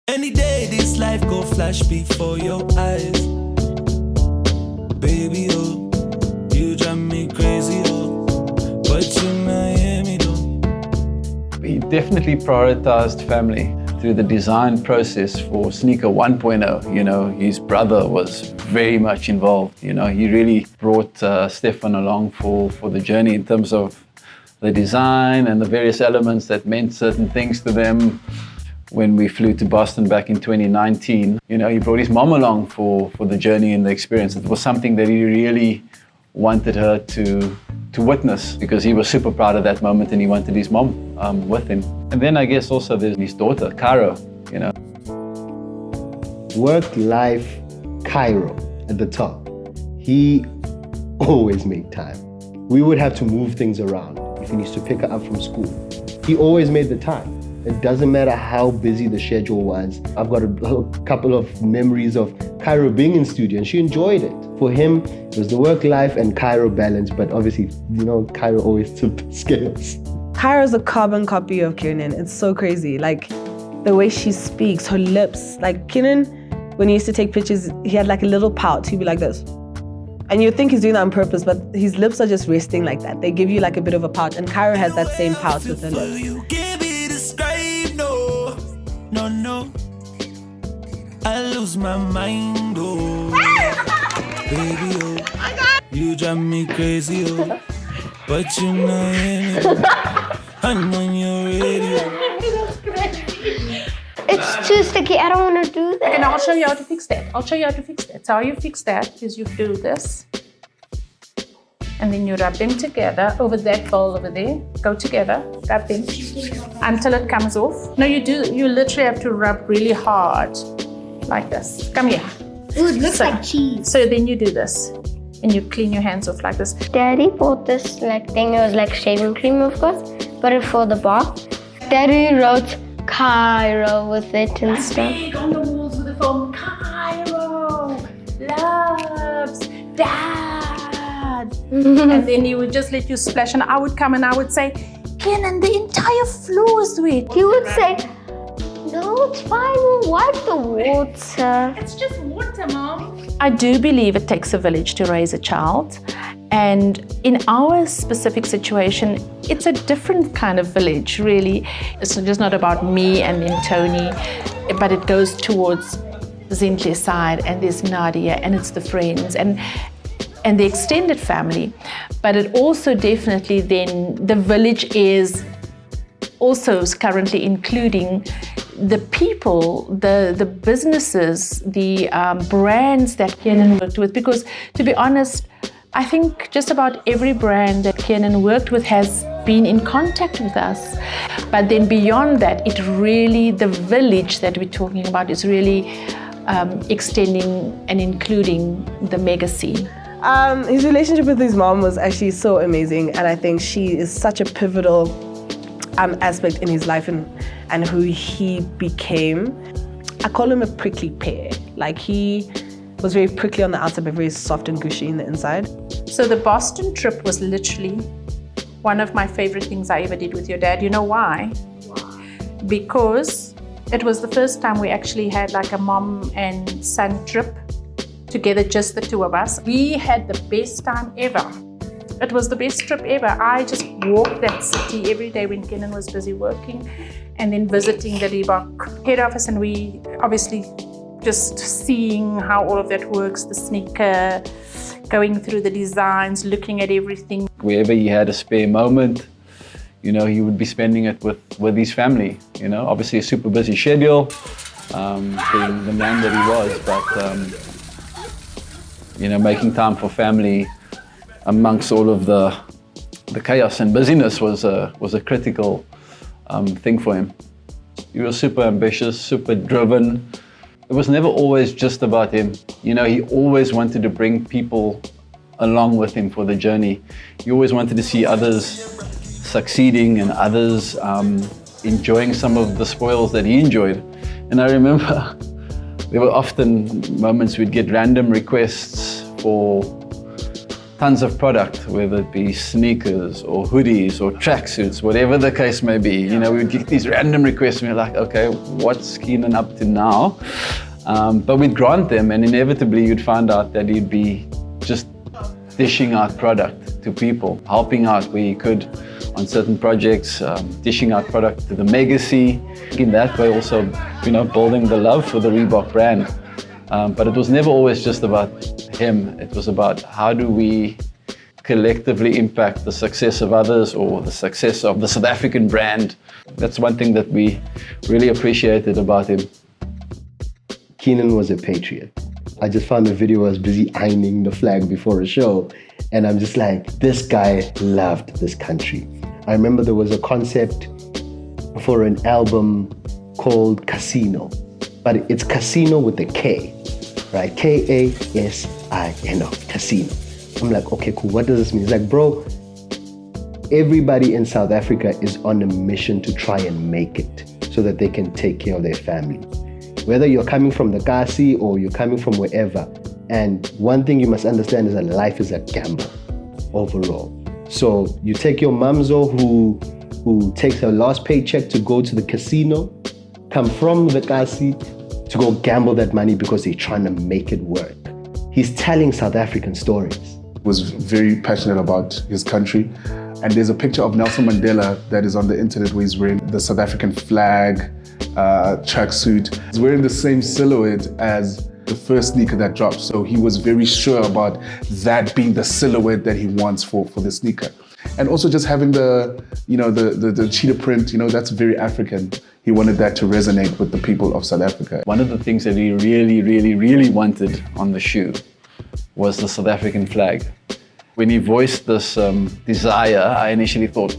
Any day this life go flash before your eyes. Baby, oh, you drive me crazy, oh, but you not hear me though. We definitely prioritized family through the design process for SNEAKA 1.0. You know, his brother was very much involved. You know, he really brought Stefan along for the journey in terms of the design and the various elements that meant certain things to them. When we flew to Boston back in 2019, you know, he brought his mom along for the journey and the experience. It was something that he really wanted her to witness, because he was super proud of that moment and he wanted his mom with him. And then I guess also there's his daughter, Cairo, you know. Work-life Cairo at the top. He always made time. We would have to move things around if he needs to pick her up from school. He always made the time. It doesn't matter how busy the schedule was. I've got a couple of memories of Cairo being in studio and she enjoyed it. For him, it was the work-life and Cairo balance, but obviously, you know, Cairo always tipped the scales. Cairo's a carbon copy of Kiernan. It's so crazy. Like, the way she speaks, her lips. Like, Kiernan, when he used to take pictures, he had like a little pout. He'd be like this. And you'd think he's doing that on purpose, but his lips are just resting like that. They give you like a bit of a pout, and Cairo has that same pout with her lips. No, I lose my mind, oh. Baby, oh, you drive me crazy, oh, but you know it. I'm on your radio. It's too sticky, I don't want to do that. And I'll show you how to fix that. So how you fix that is you do this, and then you rub them together over that bowl over there. Go together, rub them until it comes off. No, you literally have to rub really hard, like this. Come here. Ooh, it looks like cheese. So then you do this, and you clean your hands off like this. Daddy bought this like thing, it was like shaving cream, of course, but it for the bar. Daddy wrote Cairo with it and stuff. Big on the walls with the foam. Cairo loves Dad. And then he would just let you splash, and I would come and I would say, Kiernan, the entire floor is wet. He would say, no, it's fine, we'll wipe the water. It's just water, Mom. I do believe it takes a village to raise a child. And in our specific situation, it's a different kind of village, really. It's just not about me and then Tony, but it goes towards Zintle's side, and there's Nadia, and it's the friends, and the extended family. But it also definitely then, the village is also currently including the people, the businesses, the brands that Kiernan worked with. Because to be honest, I think just about every brand that Kiernan worked with has been in contact with us. But then beyond that, it really, the village that we're talking about is really extending and including the legacy. His relationship with his mom was actually so amazing, and I think she is such a pivotal aspect in his life and who he became. I call him a prickly pear. Like, he was very prickly on the outside, but very soft and gushy in the inside. So the Boston trip was literally one of my favorite things I ever did with your dad. You know why? Because it was the first time we actually had like a mom and son trip together, just the two of us. We had the best time ever. It was the best trip ever. I just walked that city every day when Kiernan was busy working, and then visiting the Reebok head office, and we obviously just seeing how all of that works, the sneaker, going through the designs, looking at everything. Wherever he had a spare moment, you know, he would be spending it with his family. You know, obviously a super busy schedule, being the man that he was, but you know, making time for family amongst all of the chaos and busyness was a critical thing for him. He was super ambitious, super driven. It was never always just about him. You know, he always wanted to bring people along with him for the journey. He always wanted to see others succeeding and others enjoying some of the spoils that he enjoyed. And I remember there were often moments we'd get random requests for tons of product, whether it be sneakers or hoodies or tracksuits, whatever the case may be. You know, we would get these random requests and we're like, okay, what's Keenan up to now? But we'd grant them, and inevitably you'd find out that he'd be just dishing out product to people, helping out where he could on certain projects, dishing out product to the legacy. In that way also, you know, building the love for the Reebok brand. But it was never always just about him. It was about how do we collectively impact the success of others or the success of the South African brand. That's one thing that we really appreciated about him. Keenan was a patriot. I just found a video where I was busy ironing the flag before a show, and I'm just like, this guy loved this country. I remember there was a concept for an album called Casino, but it's Casino with a K, right? K-A-S-I-N-O, Casino. I'm like, okay, cool, what does this mean? He's like, bro, everybody in South Africa is on a mission to try and make it so that they can take care of their family. Whether you're coming from the Kasi or you're coming from wherever. And one thing you must understand is that life is a gamble overall. So you take your mamzo who takes her last paycheck to go to the casino, come from the Kasi to go gamble that money because they're trying to make it work. He's telling South African stories. Was very passionate about his country. And there's a picture of Nelson Mandela that is on the internet where he's wearing the South African flag, tracksuit. He's wearing the same silhouette as the first sneaker that dropped. So he was very sure about that being the silhouette that he wants for the sneaker. And also just having the cheetah print, that's very African. He wanted that to resonate with the people of South Africa. One of the things that he really, really, really wanted on the shoe was the South African flag. When he voiced this desire, I initially thought,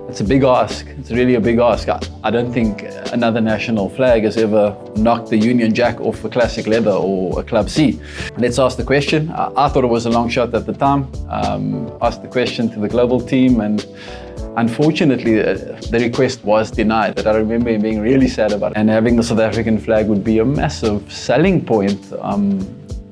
it's a big ask. It's really a big ask. I don't think another national flag has ever knocked the Union Jack off a classic leather or a Club C. Let's ask the question. I thought it was a long shot at the time. Asked the question to the global team, and unfortunately, the request was denied. But I remember him being really sad about it. And having the South African flag would be a massive selling point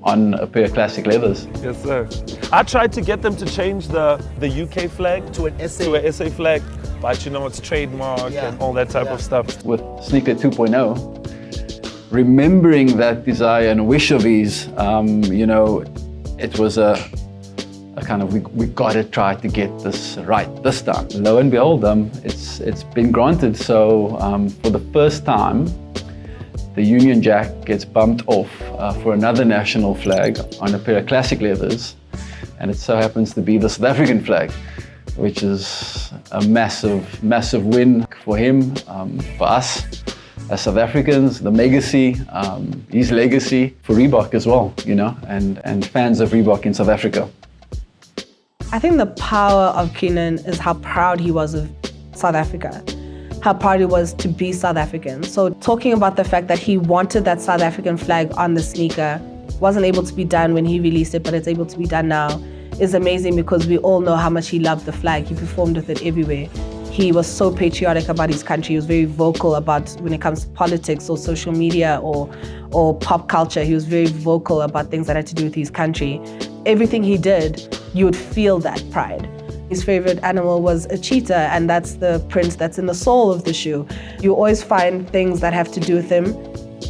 on a pair of classic leathers. Yes, sir. I tried to get them to change the UK flag to an SA flag, but it's trademark and all that type of stuff. With SNEAKA 2.0, remembering that desire and wish of his, it was a kind of, we got to try to get this right this time. Lo and behold, it's been granted. So for the first time, the Union Jack gets bumped off for another national flag on a pair of classic leathers, and it so happens to be the South African flag, which is a massive, massive win for him, for us as South Africans, the legacy, his legacy for Reebok as well, and fans of Reebok in South Africa. I think the power of Keenan is how proud he was of South Africa, how proud he was to be South African. So talking about the fact that he wanted that South African flag on the sneaker, wasn't able to be done when he released it, but it's able to be done now, is amazing because we all know how much he loved the flag. He performed with it everywhere. He was so patriotic about his country. He was very vocal about when it comes to politics or social media or pop culture. He was very vocal about things that had to do with his country. Everything he did, you would feel that pride. His favorite animal was a cheetah, and that's the print that's in the sole of the shoe. You always find things that have to do with him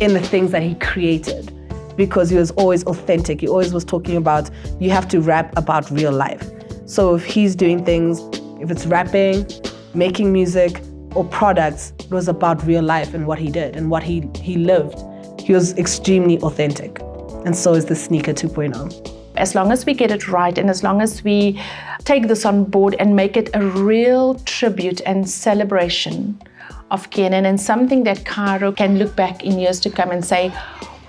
in the things that he created, because he was always authentic. He always was talking about, you have to rap about real life. So if he's doing things, if it's rapping, making music, or products, it was about real life and what he did and what he lived. He was extremely authentic, and so is the SNEAKA 2.0. As long as we get it right, and as long as we take this on board and make it a real tribute and celebration of Keenan, and something that Cairo can look back in years to come and say,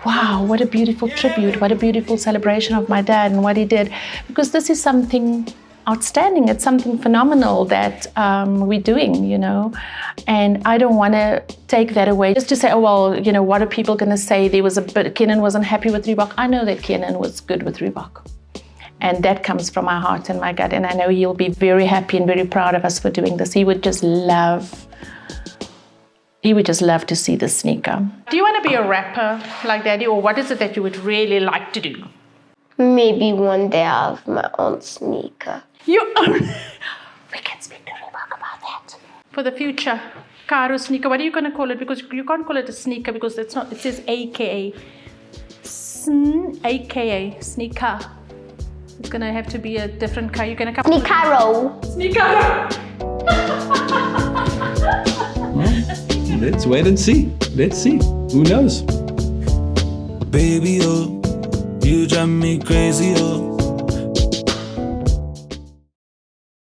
wow, what a beautiful tribute, what a beautiful celebration of my dad and what he did. Because this is something outstanding, it's something phenomenal that we're doing, And I don't want to take that away just to say, oh, well, what are people going to say? Keenan wasn't happy with Reebok. I know that Keenan was good with Reebok. And that comes from my heart and my gut. And I know he'll be very happy and very proud of us for doing this. He would just love to see the sneaker. Do you want to be a rapper like Daddy, or what is it that you would really like to do? Maybe one day I'll have my own SNEAKA. You own. We can speak to Reebok about that. For the future, Karo SNEAKA. What are you going to call it? Because you can't call it a sneaker because it's not. It says AKA. AKA SNEAKA. It's going to have to be a different car. You're going to come. SNEAKA. SNEAKA. Let's wait and see. Let's see. Who knows? Baby, oh, you drive me crazy, oh.